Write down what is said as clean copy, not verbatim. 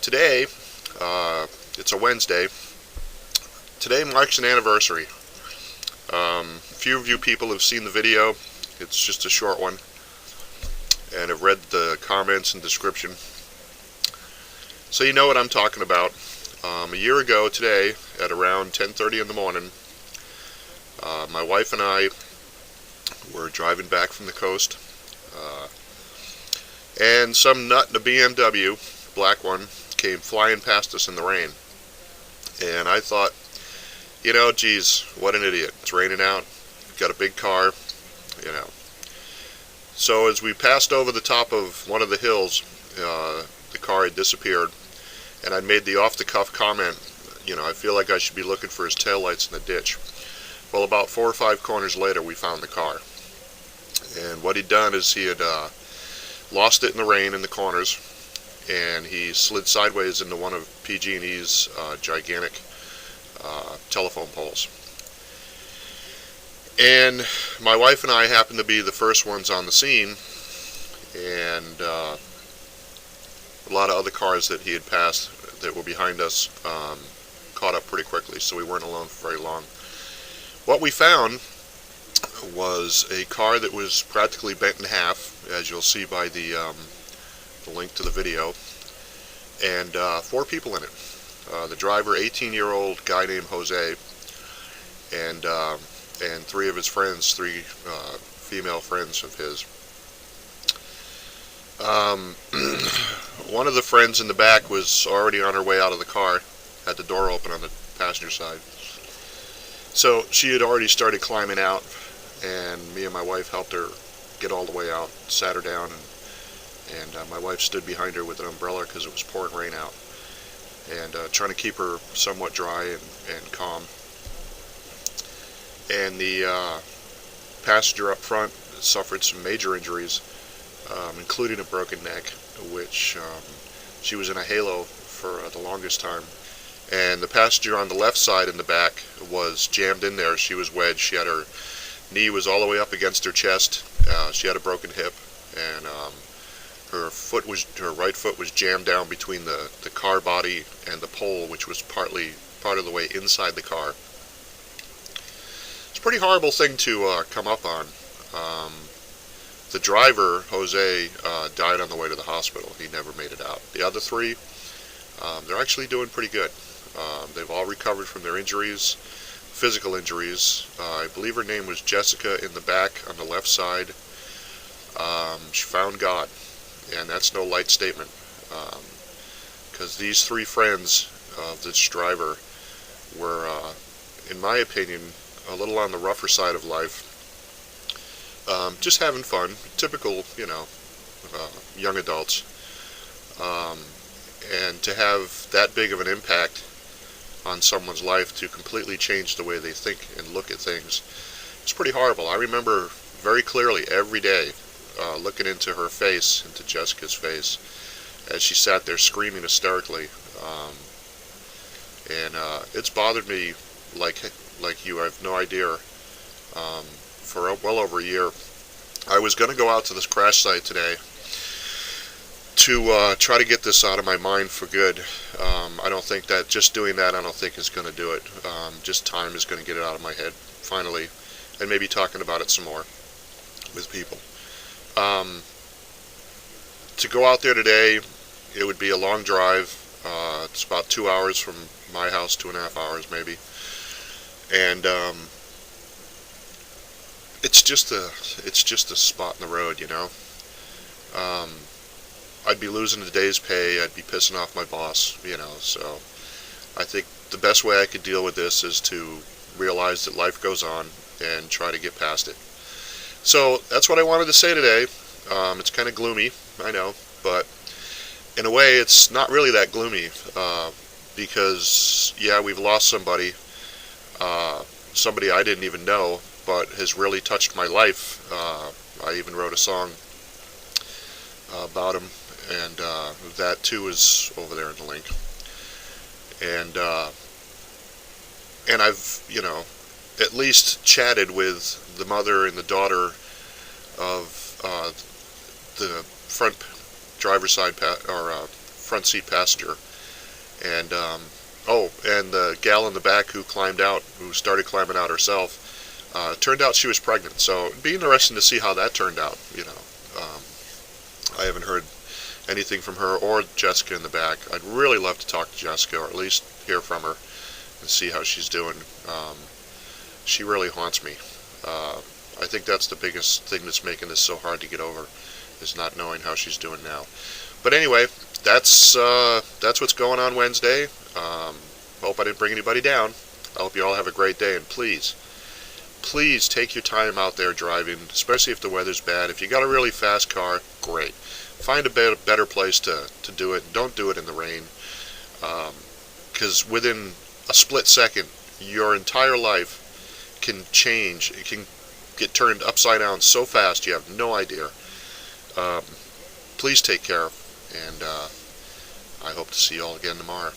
Today, it's a Wednesday. Today marks an anniversary. Few of you people have seen the video. It's just a short one, and have read the comments and description, so you know what I'm talking about. A year ago today, at around 10:30 in the morning, my wife and I were driving back from the coast, and some nut in a BMW, black one, came flying past us in the rain. And I thought, geez, what an idiot. It's raining out, got a big car, So as we passed over the top of one of the hills, the car had disappeared, and I made the off-the-cuff comment, I feel like I should be looking for his taillights in the ditch. Well, about 4 or 5 corners later, we found the car. And what he'd done is he had lost it in the rain in the corners, and he slid sideways into one of PG&E's gigantic telephone poles. And my wife and I happened to be the first ones on the scene, and a lot of other cars that he had passed that were behind us caught up pretty quickly, so we weren't alone for very long. What we found was a car that was practically bent in half, as you'll see by the link to the video, and 4 people in it. The driver, 18-year-old guy named Jose, and 3 of his friends, 3 female friends of his. One of the friends in the back was already on her way out of the car, had the door open on the passenger side. So she had already started climbing out, and me and my wife helped her get all the way out, sat her down, and my wife stood behind her with an umbrella because it was pouring rain out, and trying to keep her somewhat dry and calm. And the passenger up front suffered some major injuries, including a broken neck, which she was in a halo for the longest time. And the passenger on the left side in the back was jammed in there. She was wedged. She had her knee was all the way up against her chest. She had a broken hip, and her right foot was jammed down between the car body and the pole, which was part of the way inside the car. It's a pretty horrible thing to come up on. The driver, Jose, died on the way to the hospital. He never made it out. The other 3, they're actually doing pretty good. They've all recovered from their injuries, physical injuries. I believe her name was Jessica in the back on the left side. She found God, and that's no light statement, because these 3 friends of this driver were, in my opinion, a little on the rougher side of life, just having fun, typical, young adults, and to have that big of an impact on someone's life, to completely change the way they think and look at things, it's pretty horrible. I remember very clearly every day looking into her face, into Jessica's face, as she sat there screaming hysterically, and it's bothered me like you, I have no idea, for well over a year. I was going to go out to this crash site today to try to get this out of my mind for good. I don't think that just doing that, I don't think is going to do it. Just time is going to get it out of my head, finally, and maybe talking about it some more with people. To go out there today, it would be a long drive. It's about 2 hours from my house, 2.5 hours maybe, and it's just a spot in the road, I'd be losing a day's pay. I'd be pissing off my boss, so I think the best way I could deal with this is to realize that life goes on and try to get past it. So that's what I wanted to say today. It's kind of gloomy, I know, but in a way it's not really that gloomy, because yeah, we've lost somebody I didn't even know, but has really touched my life. I even wrote a song about him, and that too is over there in the link. And I've at least chatted with the mother and the daughter of the front driver's side front seat passenger And oh, and the gal in the back who started climbing out herself, turned out she was pregnant. So it'd be interesting to see how that turned out. I haven't heard anything from her or Jessica in the back. I'd really love to talk to Jessica, or at least hear from her and see how she's doing. She really haunts me. I think that's the biggest thing that's making this so hard to get over, is not knowing how she's doing now. But anyway, that's what's going on Wednesday. Hope I didn't bring anybody down. I hope you all have a great day, and please take your time out there driving, especially if the weather's bad. If you got a really fast car, great. Find a better place to do it. Don't do it in the rain, because within a split second, your entire life can change. It can get turned upside down so fast you have no idea. Please take care, and I hope to see you all again tomorrow.